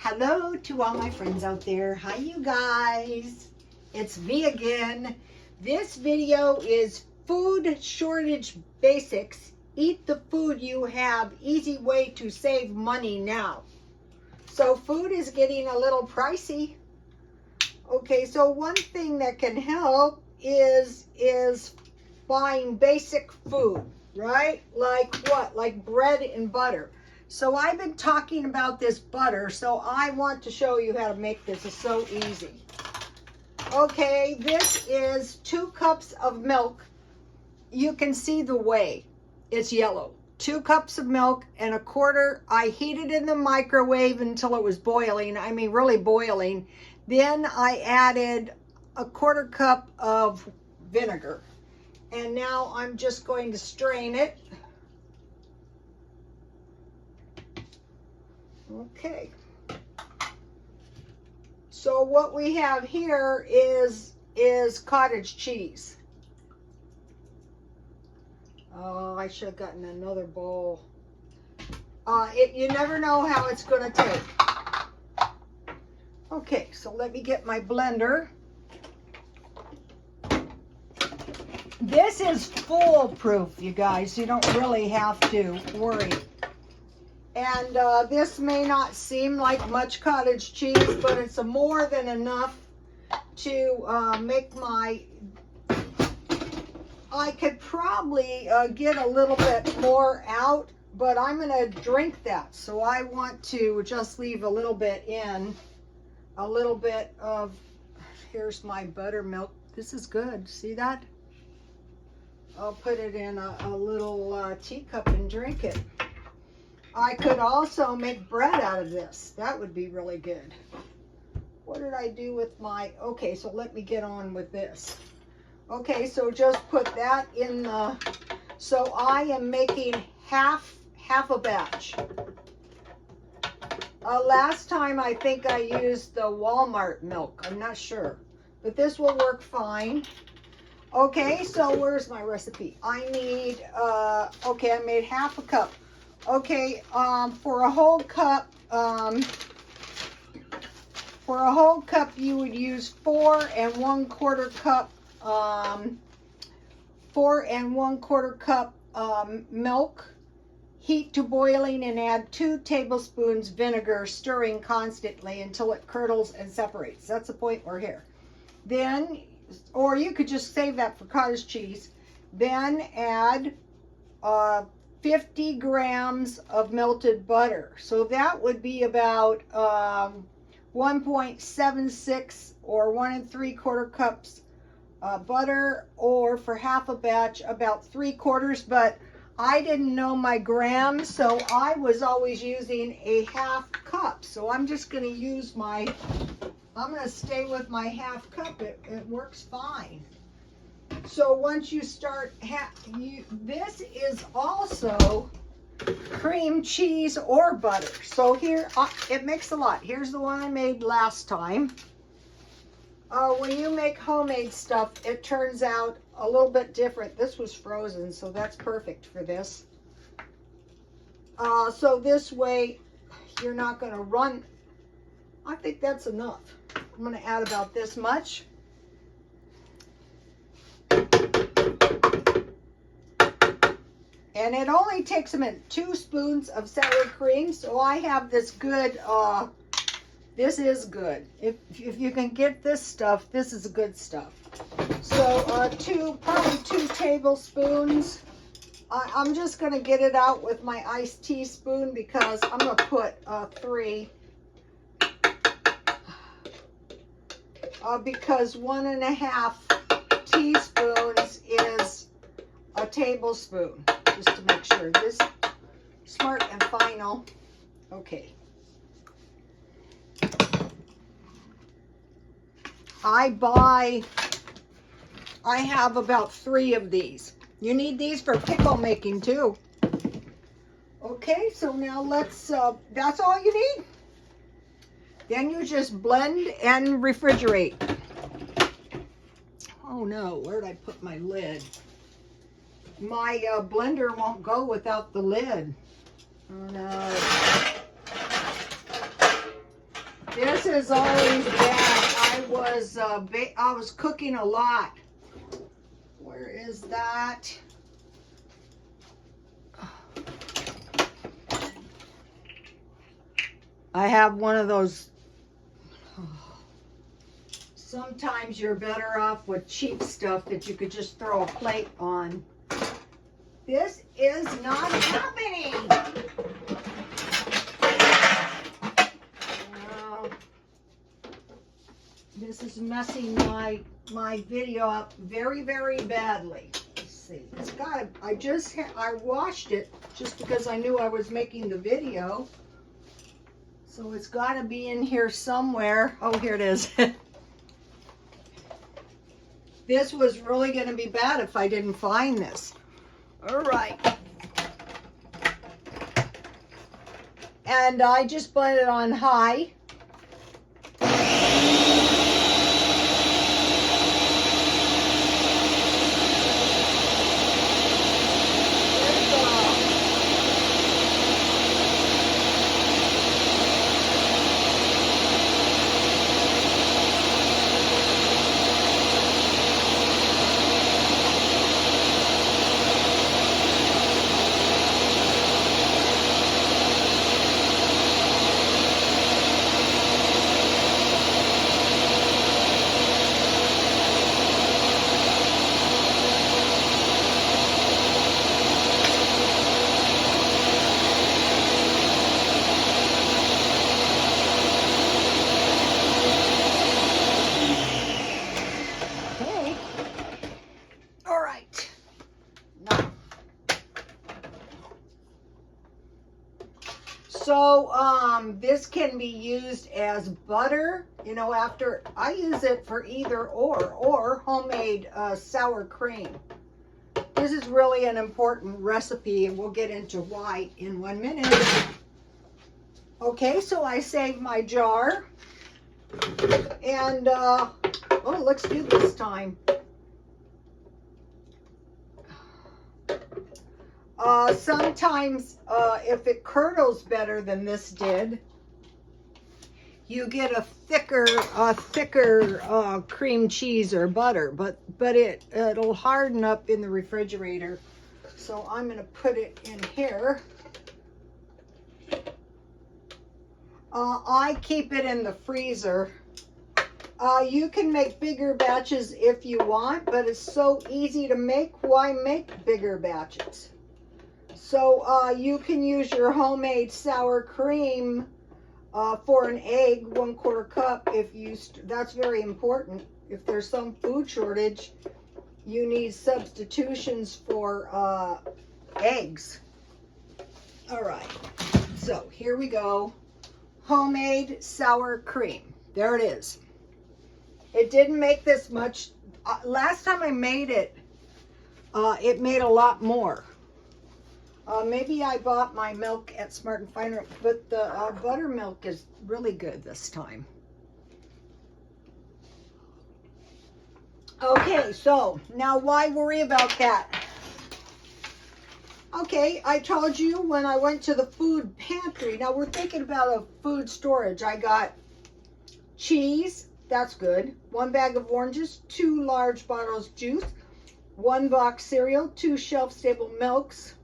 Hello to all my friends out there. Hi, you guys. It's me again. This video is food shortage basics. Eat the food you have. Easy way to save money now. So food is getting a little pricey. Okay, so one thing that can help is buying basic food, right? Like what? Like bread and butter. So I've been talking about this butter, so I want to show you how to make this. It's so easy. Okay, this is 2 cups of milk. You can see the whey. It's yellow. 2 cups of milk and a quarter. I heated in the microwave until it was boiling. I mean, really boiling. Then I added a 1/4 cup of vinegar. And now I'm just going to strain it. Okay. So what we have here is cottage cheese. Oh, I should have gotten another bowl. You never know how it's going to take. Okay, so let me get my blender. This is foolproof, you guys. You don't really have to worry. And this may not seem like much cottage cheese, but it's more than enough to make my... I could probably get a little bit more out, but I'm going to drink that. So I want to just leave a little bit in. A little bit of... Here's my buttermilk. This is good. See that? I'll put it in a little teacup and drink it. I could also make bread out of this. That would be really good. What did I do with my... Okay, so let me get on with this. Okay, so just put that in the... So I am making half a batch. Last time I think I used the Walmart milk. I'm not sure. But this will work fine. Okay, so where's my recipe? I need... okay, I made half a cup. Okay, for a whole cup, you would use 4 1/4 cup, 4 1/4 cup milk. Heat to boiling and add 2 tablespoons vinegar, stirring constantly until it curdles and separates. That's the point we're here. Then, or you could just save that for cottage cheese. Then add 50 grams of melted butter. So that would be about 1.76 or 1 3/4 cups butter, or for half a batch, about 3/4. But I didn't know my grams, so I was always using a half cup. So I'm just going to use my, I'm going to stay with my half cup. It works fine. So once you start, this is also cream cheese or butter. So here, it makes a lot. Here's the one I made last time. When you make homemade stuff, it turns out a little bit different. This was frozen, so that's perfect for this. So this way, you're not going to run. I think that's enough. I'm going to add about this much. And it only takes a minute. 2 spoons of sour cream. So I have this good, this is good. If you can get this stuff, this is good stuff. So probably 2 tablespoons. I'm just going to get it out with my iced teaspoon because I'm going to put 3. Because 1 1/2 teaspoons is a tablespoon. Just to make sure. This smart and final. Okay. I have about 3 of these. You need these for pickle making too. Okay, so now let's, that's all you need. Then you just blend and refrigerate. Oh no, where did I put my lid? My blender won't go without the lid. Oh no. This is always bad. I was cooking a lot. Where is that? I have one of those. Sometimes you're better off with cheap stuff that you could just throw a plate on. This is not happening. This is messing my video up very, very badly. Let's see. It's got. I washed it just because I knew I was making the video. So it's got to be in here somewhere. Oh, here it is. This was really going to be bad if I didn't find this. All right. And I just put it on high. So this can be used as butter, you know, after I use it for either or homemade sour cream. This is really an important recipe, and we'll get into why in 1 minute. Okay, so I saved my jar, and oh, it looks good this time. Sometimes if it curdles better than this did, you get a thicker cream cheese or butter, but it'll harden up in the refrigerator. So I'm going to put it in here. I keep it in the freezer. You can make bigger batches if you want, but it's so easy to make. Why make bigger batches? So you can use your homemade sour cream for an egg, 1/4 cup. That's very important. If there's some food shortage, you need substitutions for eggs. All right, so here we go. Homemade sour cream. There it is. It didn't make this much. Last time I made it, it made a lot more. Maybe I bought my milk at Smart & Final, but the buttermilk is really good this time. Okay, so now why worry about that? Okay, I told you when I went to the food pantry. Now we're thinking about a food storage. I got cheese, that's good. 1 bag of oranges, 2 large bottles of juice, 1 box cereal, 2 shelf-stable milks,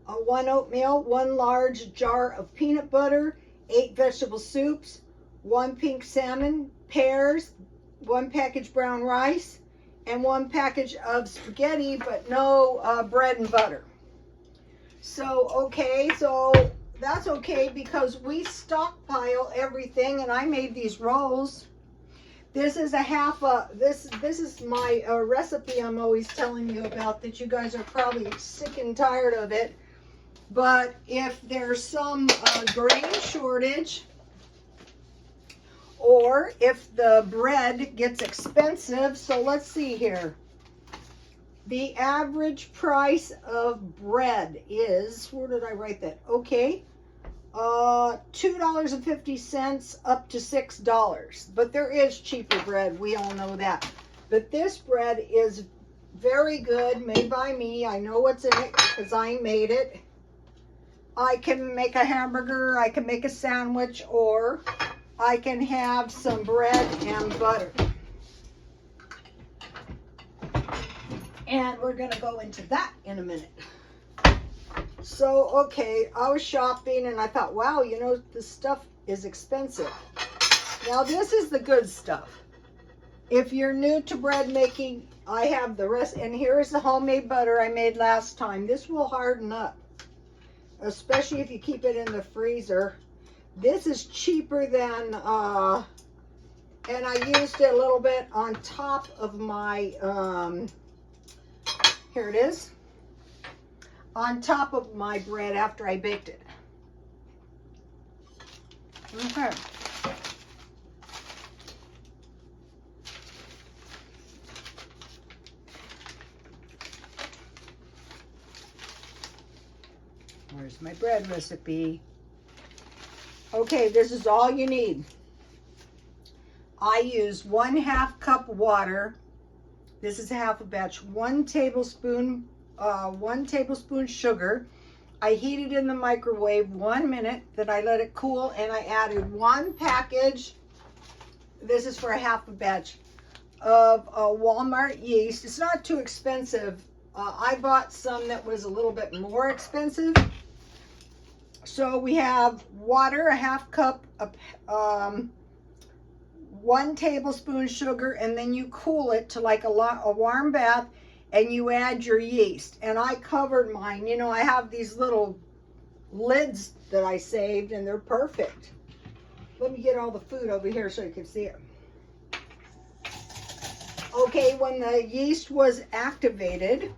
1 oatmeal, 1 large jar of peanut butter, 8 vegetable soups, 1 pink salmon, pears, 1 package brown rice, and 1 package of spaghetti, but no bread and butter. So, okay, so that's okay because we stockpile everything, and I made these rolls. This is this is my recipe I'm always telling you about that you guys are probably sick and tired of it. But if there's some grain shortage, or if the bread gets expensive, so let's see here. The average price of bread is, where did I write that? Okay, $2.50 up to $6. But there is cheaper bread, we all know that. But this bread is very good, made by me. I know what's in it because I made it. I can make a hamburger, I can make a sandwich, or I can have some bread and butter. And we're gonna go into that in a minute. So, okay, I was shopping and I thought, wow, you know, this stuff is expensive. Now, this is the good stuff. If you're new to bread making, I have the rest, and here's the homemade butter I made last time. This will harden up, especially if you keep it in the freezer. This is cheaper than, and I used it a little bit on top of my, here it is, on top of my bread after I baked it. Okay. Where's my bread recipe? Okay, this is all you need. I use 1/2 cup water. This is half a batch. 1 tablespoon sugar. I heated in the microwave 1 minute. Then I let it cool, and I added 1 package. This is for a half a batch of Walmart yeast. It's not too expensive. I bought some that was a little bit more expensive. So we have water, a 1/2 cup, 1 tablespoon sugar, and then you cool it to like a warm bath, and you add your yeast. And I covered mine. You know, I have these little lids that I saved, and they're perfect. Let me get all the food over here so you can see it. Okay, when the yeast was activated,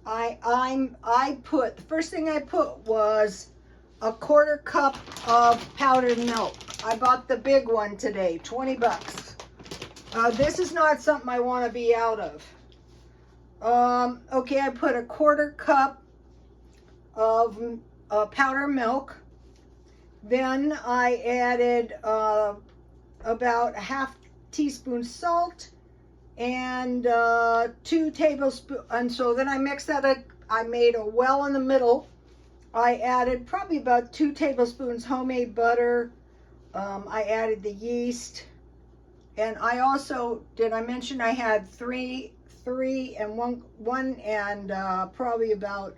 I put, the first thing I put was a 1/4 cup of powdered milk. I bought the big one today, 20 bucks. This is not something I want to be out of. Okay, I put a 1/4 cup of powdered milk. Then I added about a 1/2 teaspoon salt and 2 tablespoons. And so then I mixed that up. I made a well in the middle. I added probably about 2 tablespoons homemade butter. I added the yeast, and I also, did I mention I had three and one and probably about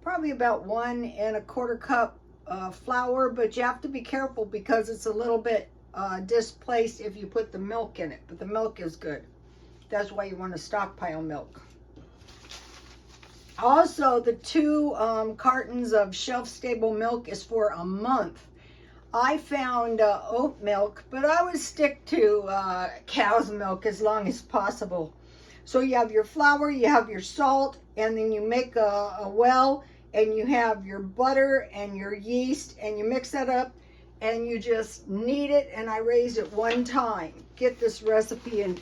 1 1/4 cup flour, but you have to be careful because it's a little bit displaced if you put the milk in it, but the milk is good. That's why you want to stockpile milk. Also, the 2 cartons of shelf-stable milk is for a month. I found oat milk, but I would stick to cow's milk as long as possible. So you have your flour, you have your salt, and then you make a well, and you have your butter and your yeast, and you mix that up, and you just knead it, and I raise it 1 time. Get this recipe, and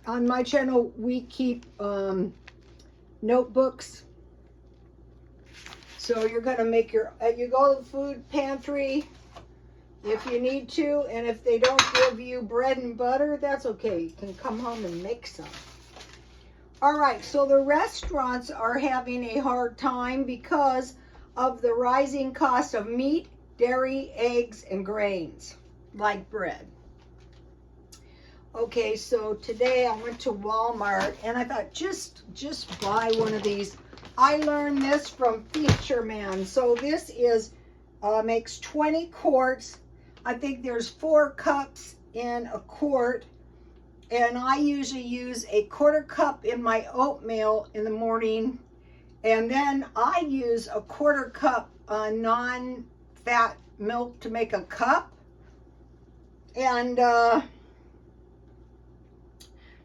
on my channel, we keep notebooks. So you're going to make your, you go to the food pantry if you need to, and if they don't give you bread and butter, that's okay. You can come home and make some. All right, so the restaurants are having a hard time because of the rising cost of meat, dairy, eggs, and grains, like bread. Okay, so today I went to Walmart, and I thought, just buy one of these. I learned this from Fisherman. So this is, makes 20 quarts. I think there's 4 cups in a quart. And I usually use a 1/4 cup in my oatmeal in the morning. And then I use a 1/4 cup non-fat milk to make a cup. And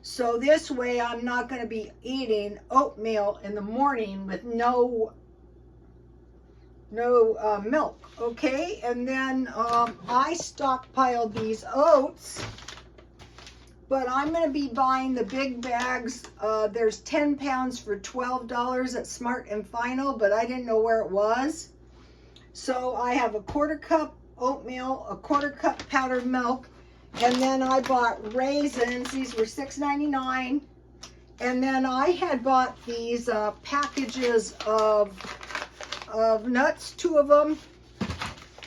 so this way I'm not going to be eating oatmeal in the morning with no milk. Okay, and then I stockpiled these oats, but I'm going to be buying the big bags. There's 10 pounds for $12 at Smart and Final, but I didn't know where it was. So I have a 1/4 cup oatmeal, a 1/4 cup powdered milk, and then I bought raisins. These were $6.99. And then I had bought these packages of of nuts, 2 of them,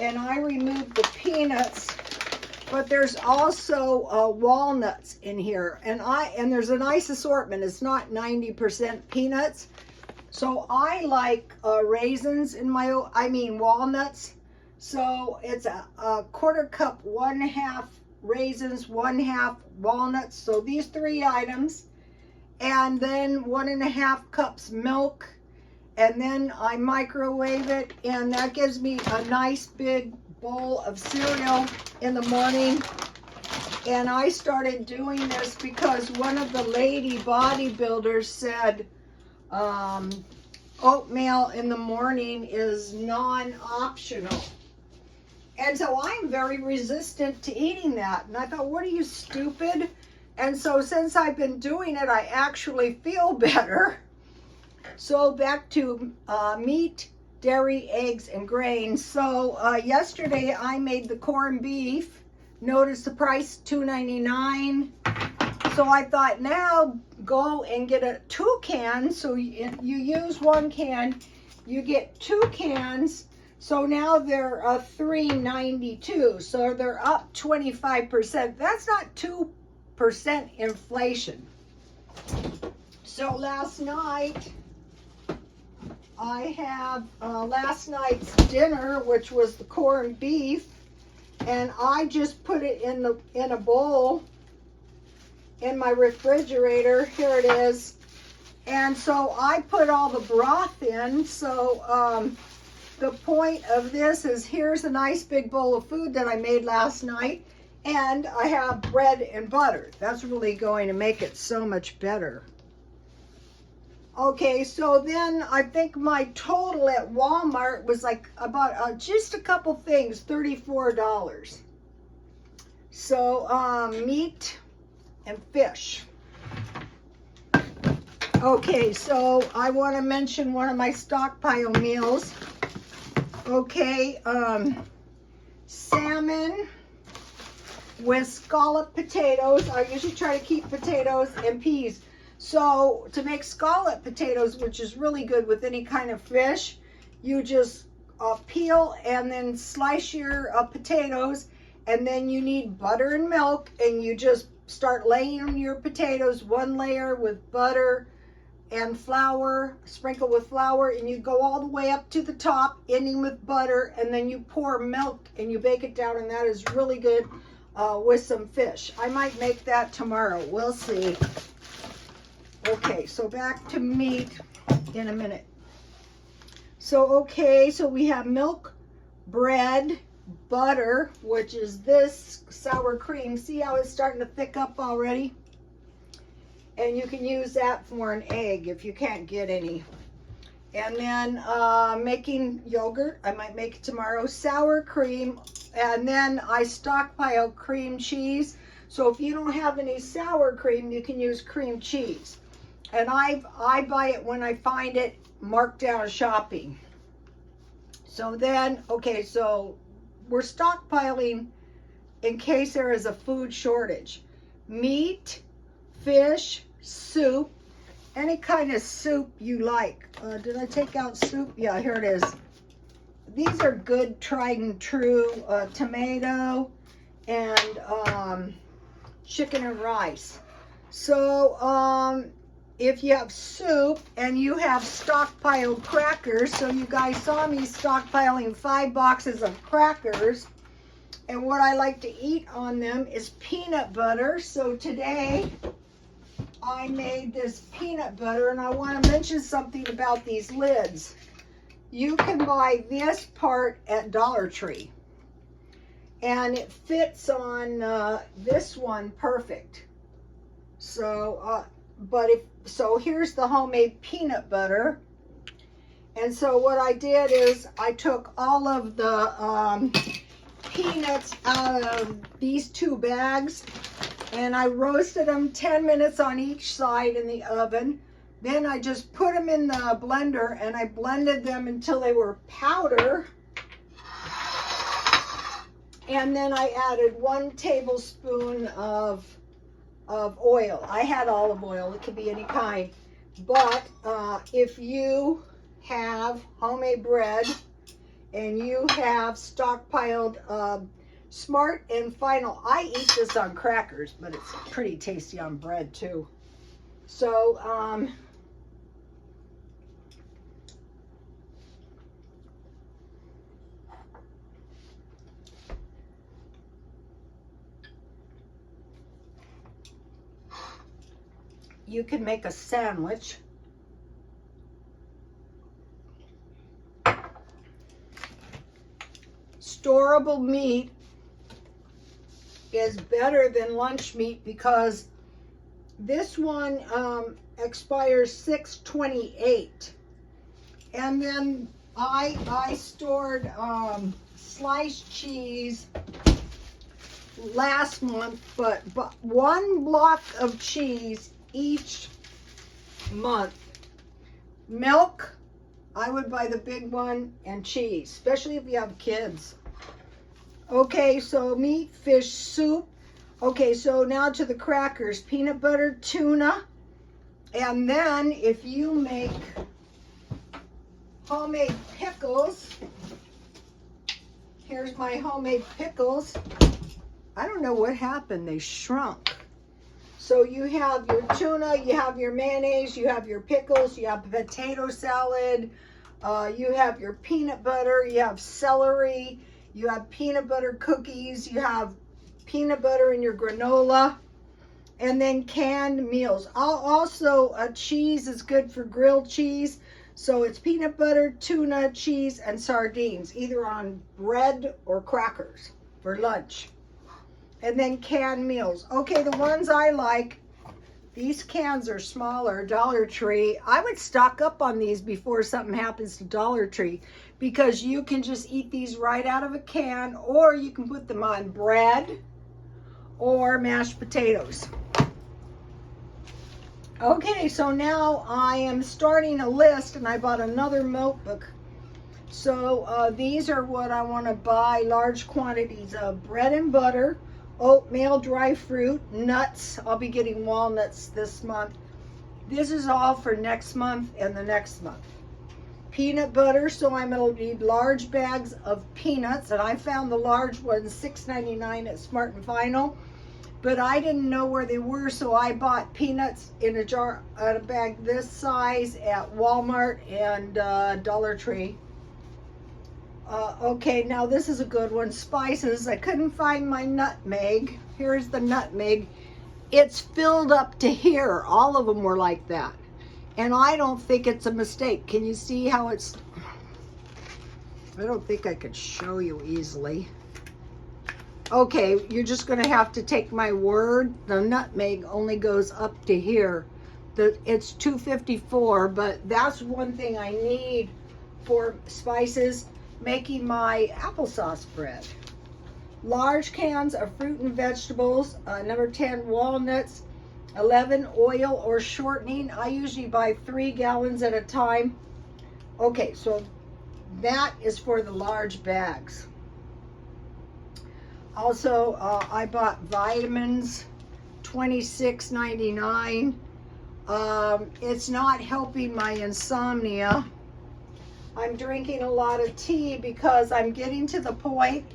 and I removed the peanuts. But there's also walnuts in here, and there's a nice assortment. It's not 90% peanuts. So I like raisins in my, walnuts. So it's a 1/4 cup, 1/2 raisins, 1/2 walnuts. So these 3 items, and then 1.5 cups milk, and then I microwave it, and that gives me a nice big bowl of cereal in the morning. And I started doing this because one of the lady bodybuilders said oatmeal in the morning is non-optional. And so I'm very resistant to eating that. And I thought, what are you, stupid? And so since I've been doing it, I actually feel better. So back to meat, dairy, eggs, and grains. So yesterday I made the corned beef. Notice the price, $2.99. So I thought, now go and get 2 cans. So you use 1 can, you get 2 cans. So now they're $3.92. So they're up 25%. That's not 2% inflation. So last night, I have last night's dinner, which was the corned beef, and I just put it in a bowl in my refrigerator. Here it is. And so I put all the broth in. So the point of this is, here's a nice big bowl of food that I made last night, and I have bread and butter. That's really going to make it so much better. Okay, so then I think my total at Walmart was like about just a couple things, $34. So meat and fish. Okay, so I want to mention one of my stockpile meals. Okay, salmon with scallop potatoes. I usually try to keep potatoes and peas. So to make scallop potatoes, which is really good with any kind of fish, you just peel and then slice your potatoes, and then you need butter and milk, and you just start laying your potatoes, 1 layer with butter and flour, sprinkle with flour, and you go all the way up to the top, ending with butter, and then you pour milk and you bake it down, and that is really good with some fish. I might make that tomorrow. We'll see. Okay, so back to meat in a minute. So, okay, so we have milk, bread, butter, which is this sour cream. See how it's starting to thick up already? And you can use that for an egg if you can't get any. And then making yogurt. I might make it tomorrow. Sour cream. And then I stockpile cream cheese. So if you don't have any sour cream, you can use cream cheese. And I buy it when I find it, marked down shopping. So then, okay, so we're stockpiling in case there is a food shortage. Meat, fish, soup, any kind of soup you like. Did I take out soup? Yeah, here it is. These are good, tried and true. Tomato and chicken and rice. So if you have soup and you have stockpiled crackers, so you guys saw me stockpiling 5 boxes of crackers, and what I like to eat on them is peanut butter. So today I made this peanut butter, and I want to mention something about these lids. You can buy this part at Dollar Tree, and it fits on this one perfect. So so here's the homemade peanut butter. And so what I did is I took all of the peanuts out of these 2 bags, and I roasted them 10 minutes on each side in the oven. Then I just put them in the blender, and I blended them until they were powder. And then I added 1 tablespoon of oil. I had olive oil. It could be any kind. But if you have homemade bread and you have stockpiled Smart and Final. I eat this on crackers, but it's pretty tasty on bread too. So, you can make a sandwich. Storable meat is better than lunch meat because this one expires 6/28, and then I stored sliced cheese last month, but one block of cheese each month. Milk, I would buy the big one, and cheese, especially if you have kids. Okay, so meat, fish, soup. Okay, so now to the crackers. Peanut butter, tuna. And then if you make homemade pickles, here's my homemade pickles. I don't know what happened. They shrunk. So you have your tuna, you have your mayonnaise, you have your pickles, you have potato salad, you have your peanut butter, you have celery, you have peanut butter cookies, you have peanut butter in your granola, and then canned meals. Also, cheese is good for grilled cheese. So it's peanut butter, tuna, cheese, and sardines, either on bread or crackers for lunch. And then canned meals. Okay, the ones I like, these cans are smaller, Dollar Tree. I would stock up on these before something happens to Dollar Tree, because you can just eat these right out of a can, or you can put them on bread or mashed potatoes. Okay, so now I am starting a list, and I bought another notebook. So these are what I want to buy: large quantities of bread and butter, oatmeal, dry fruit, nuts. I'll be getting walnuts this month. This is all for next month and the next month. Peanut butter, so I'm going to need large bags of peanuts, and I found the large ones $6.99 at Smart and Final, but I didn't know where they were, so I bought peanuts in a jar, a bag this size at Walmart and Dollar Tree. Okay, now this is a good one. Spices. I couldn't find my nutmeg. Here's the nutmeg. It's filled up to here. All of them were like that. And I don't think it's a mistake. Can you see how it's... I don't think I could show you easily. Okay, you're just going to have to take my word. The nutmeg only goes up to here. It's $2.54, but that's one thing I need for spices. Making my applesauce bread. Large cans of fruit and vegetables. Number 10, walnuts. 11, oil or shortening. I usually buy 3 gallons at a time. Okay, so that is for the large bags. Also, I bought vitamins, $26.99. It's not helping my insomnia. I'm drinking a lot of tea because I'm getting to the point.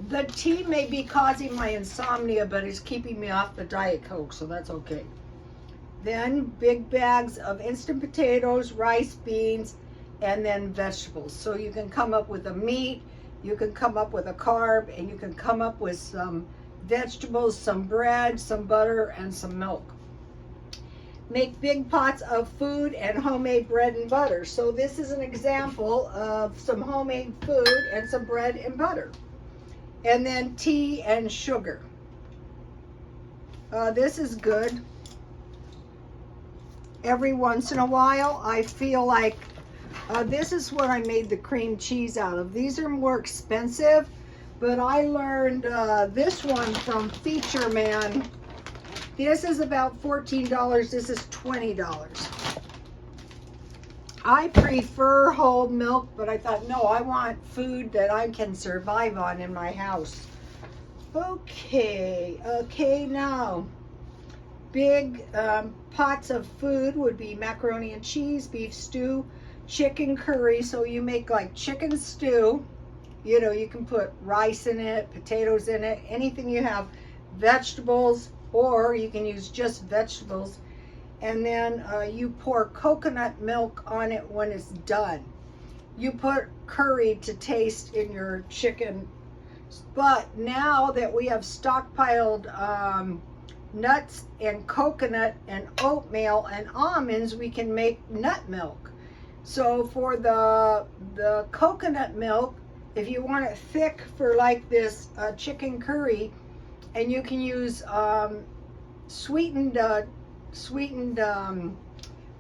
The tea may be causing my insomnia, but it's keeping me off the Diet Coke, so that's okay. Then big bags of instant potatoes, rice, beans, and then vegetables. So you can come up with a meat, you can come up with a carb, and you can come up with some vegetables, some bread, some butter, and some milk. Make big pots of food and homemade bread and butter. So this is an example of some homemade food and some bread and butter. And then tea and sugar. This is good. Every once in a while, I feel like this is what I made the cream cheese out of. These are more expensive, but I learned this one from Feature Man. This is about $14. This is $20. I prefer whole milk, but I thought, no, I want food that I can survive on in my house. Okay, now, big pots of food would be macaroni and cheese, beef stew, chicken curry. So you make like chicken stew. You know, you can put rice in it, potatoes in it, anything you have, vegetables, or you can use just vegetables. And then you pour coconut milk on it when it's done. You put curry to taste in your chicken. But now that we have stockpiled nuts and coconut and oatmeal and almonds, we can make nut milk. So for the coconut milk, if you want it thick for like this chicken curry, and you can use sweetened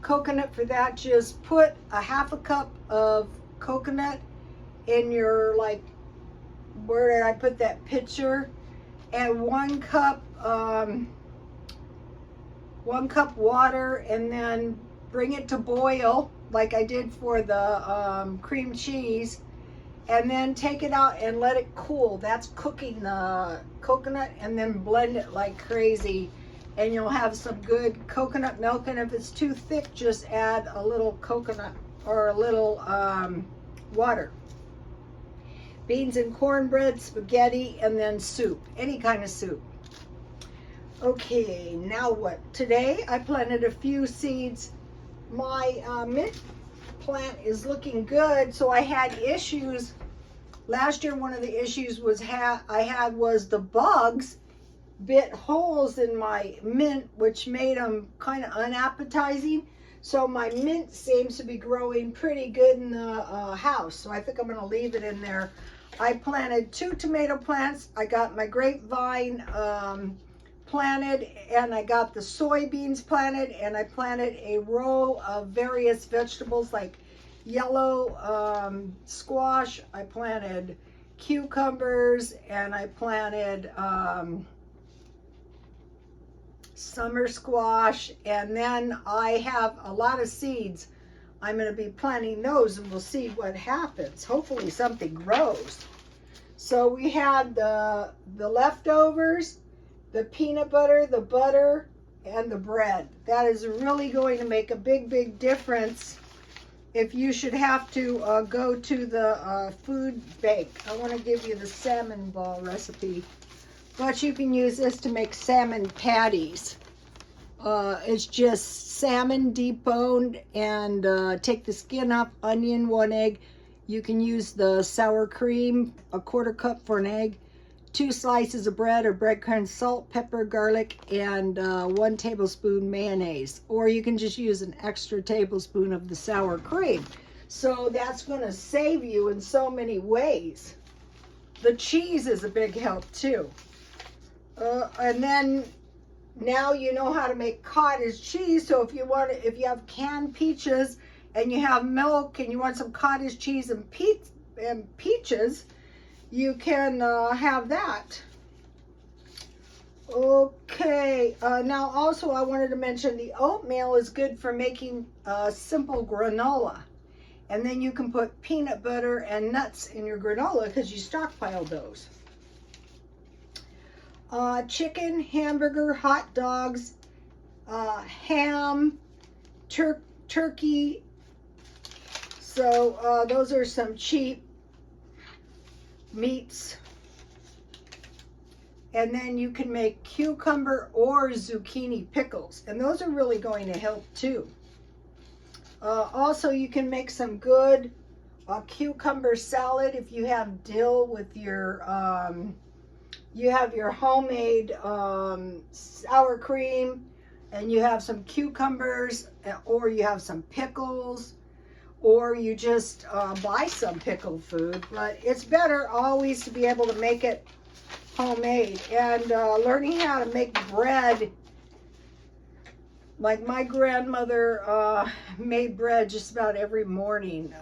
coconut for that, just put a half a cup of coconut in your, like, where did I put that pitcher, and 1 cup water, and then bring it to boil like I did for the cream cheese, and then take it out and let it cool. That's cooking the coconut, and then blend it like crazy, and you'll have some good coconut milk. And if it's too thick, just add a little coconut or a little water. Beans and cornbread, spaghetti, and then soup, any kind of soup. Okay, now what? Today I planted a few seeds. My mint plant is looking good. So I had issues last year. One of the issues was the bugs bit holes in my mint, which made them kind of unappetizing. So my mint seems to be growing pretty good in the house. So I think I'm going to leave it in there. I planted 2 tomato plants. I got my grapevine planted, and I got the soybeans planted, and I planted a row of various vegetables like yellow squash. I planted cucumbers, and I planted summer squash, and then I have a lot of seeds. I'm going to be planting those, and we'll see what happens. Hopefully something grows. So we had the leftovers, the peanut butter, the butter, and the bread. That is really going to make a big difference if you should have to go to the food bank. I want to give you the salmon ball recipe, but you can use this to make salmon patties. It's just salmon deboned, and take the skin off, onion, 1 egg. You can use the sour cream, a 1/4 cup for an egg, 2 slices of bread or breadcrumbs, salt, pepper, garlic, and 1 tablespoon mayonnaise. Or you can just use an extra tablespoon of the sour cream. So that's going to save you in so many ways. The cheese is a big help too. And then now you know how to make cottage cheese. So if you have canned peaches and you have milk and you want some cottage cheese and peaches, you can have that. Okay, now also I wanted to mention the oatmeal is good for making simple granola. And then you can put peanut butter and nuts in your granola because you stockpile those. Chicken, hamburger, hot dogs, ham, turkey. So those are some cheap meats. And then you can make cucumber or zucchini pickles, and those are really going to help too. Also, you can make some good cucumber salad if you have dill with your you have your homemade sour cream, and you have some cucumbers, or you have some pickles, or you just buy some pickled food. But it's better always to be able to make it homemade. And learning how to make bread, like my grandmother made bread just about every morning.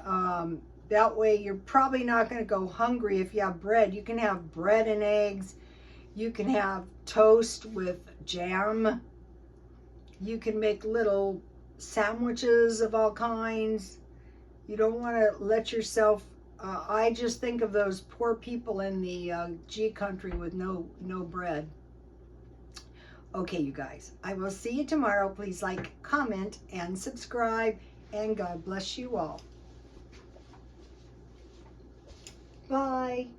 That way you're probably not going to go hungry if you have bread. You can have bread and eggs. You can have toast with jam. You can make little sandwiches of all kinds. You don't want to let yourself, I just think of those poor people in the G country with no bread. Okay, you guys, I will see you tomorrow. Please like, comment, and subscribe, and God bless you all. Bye.